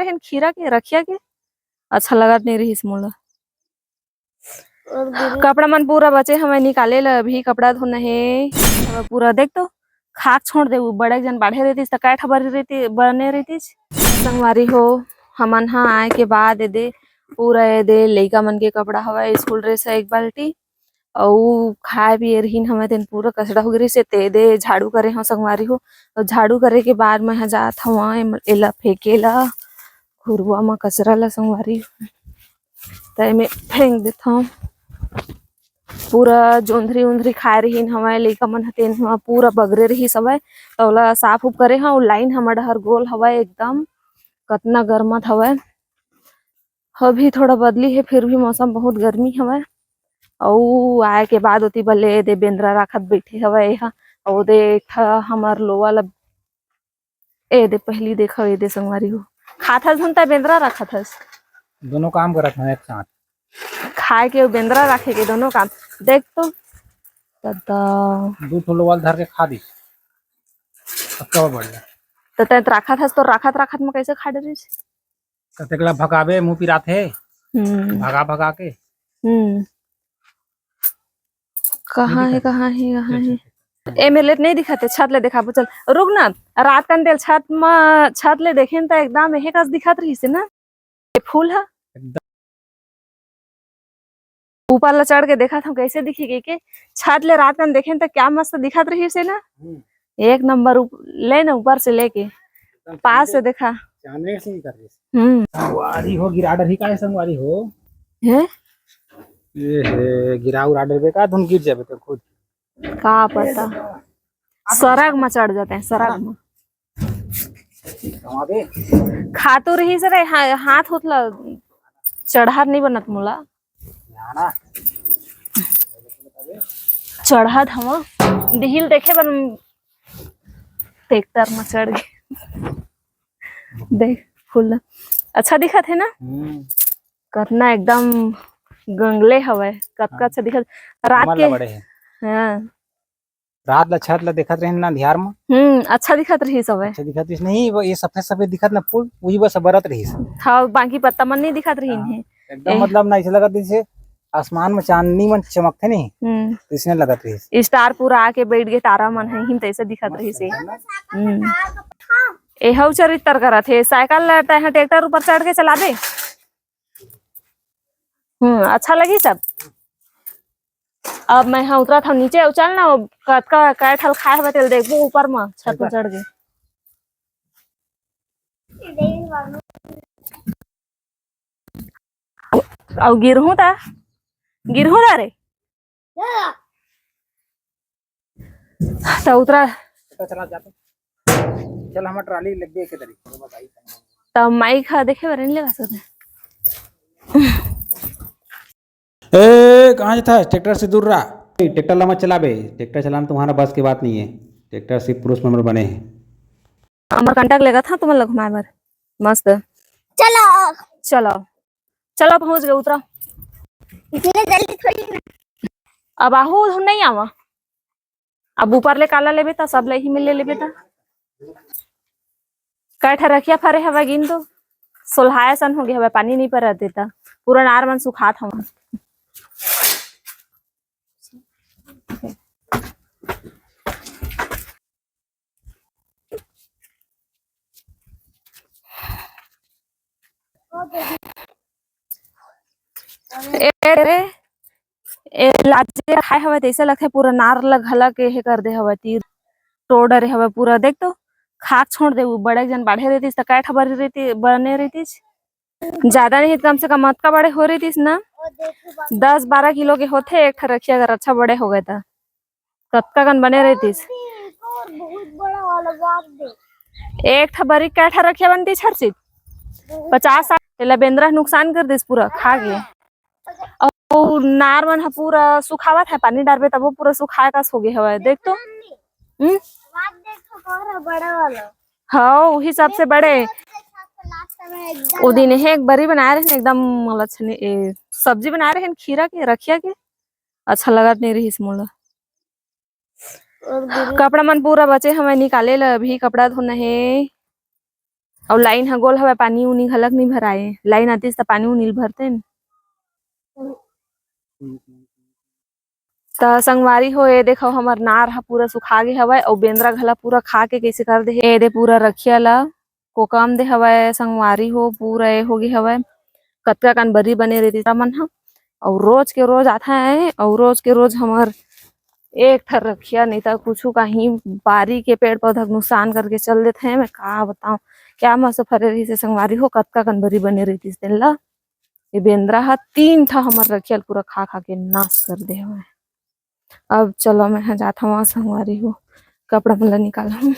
रहे खीरा के रखिया के अच्छा लगत नहीं रही मोला। कपड़ा मन पूरा बचे हमें निकाले ला अभी कपड़ा धोना है पूरा देख तो खाक छोड़ दे बड़े जन बाढ़े रहती तो काय ठबर रहती बने रहती संगवारी हो हमन हा आए के बाद दे पूरा दे लइका मन के कपड़ा हवा स्कूल ड्रेस है एक बाल्टी और खाए पिए रहीन हमें तेन पूरा कचड़ा हो गई से ते दे झाड़ू करे हो संगवारी हो और झाड़ू करे के बाद मैं जात हवा एला फेंके ला घुरुआ में कचरा ला संगवारी तो में फेंक देता हूँ पूरा जोंधरी उंधरी खाए रही हमारे लइका मन तेन पूरा बगरे रही सब तो साफ उफ करे हाँ लाइन हमारा हर गोल हवा एकदम कतना गर्मत हवा अभी थोड़ा बदली है फिर भी मौसम बहुत गर्मी हवा और आए के बाद होती भले दे बेंद्रा राखत बैठे हवा और दे हमार लोवा ला दे पहली देखा ये दे संगवारी हो खाता झुनता बेंद्रा रखत हस दोनों काम करत हैं एक साथ खाए के बेंद्रा रखे के दोनों काम देख तो दो ठो वाल धर के खा दी कब बढ़ तो तैत राखत हस तो राखत में कैसे खा डरिस कतेकला भगावे मुंह पिरात है भगा भगा के कहाँ है ए मेरे नहीं दिखाते छत ले देखा चल रुक ना रात का तेल छत ले देखे तो एकदम यही का दिखात रही से ना ये फूल है ऊपर ला चढ़ के देखा था कैसे दिखेगी के छत ले रात का देखे तो क्या मस्त दिखात रही से ना एक नंबर ले ना ऊपर से लेके पास से देखा चांदने से कर रही संगवारी हो गिराडर ही का संगवारी हो है ये गिराऊ राडर बे का धुन गिर जाबे तो खुद का पता सरग में चढ़ जाते हैं सरग में खातो रही सर हाथ होतला चढ़ा नहीं बनत मोला चढ़ा हम दिहिल देखे बन ट्रैक्टर में चढ़ गए देख फूल अच्छा दिखा थे ना कतना एकदम गंगले हवे कतका अच्छा दिखत रात के हाँ रात ला छत ला देखत रहे ना धियार में अच्छा दिखत रही सब अच्छा दिखत रही नहीं वो ये सफेद सफेद दिखत ना फूल वही बस बरत रही हाँ बाकी पत्ता मन नहीं दिखत रही है एकदम मतलब ना ऐसा लगत जैसे आसमान में चांदनी मन चमकते नहीं इसने लगत रही स्टार पूरा आके बैठ गए तारा मन है हिम तैसे दिखत रही से ए हव चरित्र करत है साइकिल लाता है ट्रैक्टर ऊपर चढ़ के चला दे अच्छा लगी सब अब मैं हाँ उतरा था नीचे उचल ना कतका काय ठल खाए हुआ तेल देखो ऊपर में छत पर चढ़ गए और गिरहू ता रे तो उतरा चला जाते चल हम ट्राली लग गई के तरी तब माइक देखे बारे नहीं लगा सकते ए कहाँ था ट्रैक्टर से दूर रहा ट्रैक्टर लम्बा चलाबे ट्रैक्टर चलाना तुम्हारा बस की बात नहीं है ट्रैक्टर से पुरुष मेंबर बने हैं हमारा कांटेक्ट लेगा था तुम्हें घुमाए बार मस्त चलो चलो चलो पहुंच गए उतरा इतने जल्दी थोड़ी ना अब आहू नहीं आवा अब ऊपर ले काला ले बेटा सब ले ही मिल ले बेटा कैठा रखिया फरे हवा गिन तो सोलहाया सन हो गया हवा पानी नहीं पर देता पूरा नार मन सुखात हवा लाजे खाए हवा ऐसा लगता है पूरा नार घला के हे कर दे हवा तीर तोड़ रहे हवा पूरा देख तो खाक छोड़ दे बड़े जन बाढ़े रहती तो काय ठबर रहती बने रहती ज्यादा नहीं कम से कम मत का बड़े हो रही थी ना 10-12 किलो के होते एक रखिए अगर अच्छा बड़े हो गए था कतका गन बने रहती एक ठबरी क्या ठा रखिया बनती छरसी 50-60 बेंद्रा नुकसान कर दिस पूरा खा गए और नार मन पूरा सुखावा था पानी डालबे तब वो पूरा सुखाए का हो गए हवा देख तो हाँ वही सबसे बड़े वो दिन है एक बरी बना रहे एकदम सब्जी बना रहे खीरा के रखिया के अच्छा लगत नहीं रही मोला कपड़ा मन पूरा बचे हमें निकाले ला अभी कपड़ा धोना है और लाइन ह गोल हवे, पानी उनी घलक नहीं भराए, लाइन आतीस त पानी उनी भरते न। त संगवारी हो ये देखो हमर नार ह पूरा सुखा गे हवय और बेंद्रा घला पूरा खा के कैसे कर दे हे। ए दे पूरा रखिया ला कोकम दे हवय संगवारी हो, पूरा ए होगे हवय। कतका कन बरी बने रही मन ह और रोज के रोज आता है और रोज के रोज हमर एक ठर रखिया नहीं तो कुछ कहीं बारी के पेड़ पौधा के नुकसान करके चल देते हैं। मैं का बताऊं क्या मस्त फरे रही से संगवारी हो, कतका कन बरी बने रही तेन ला। ये बेंद्रा हा 3 ठा हमर रखियल पूरा खा खा के नाश कर दे हवय। अब चलो मैं जाता हूँ संगवारी हो, कपड़ा मन ला निकालूं।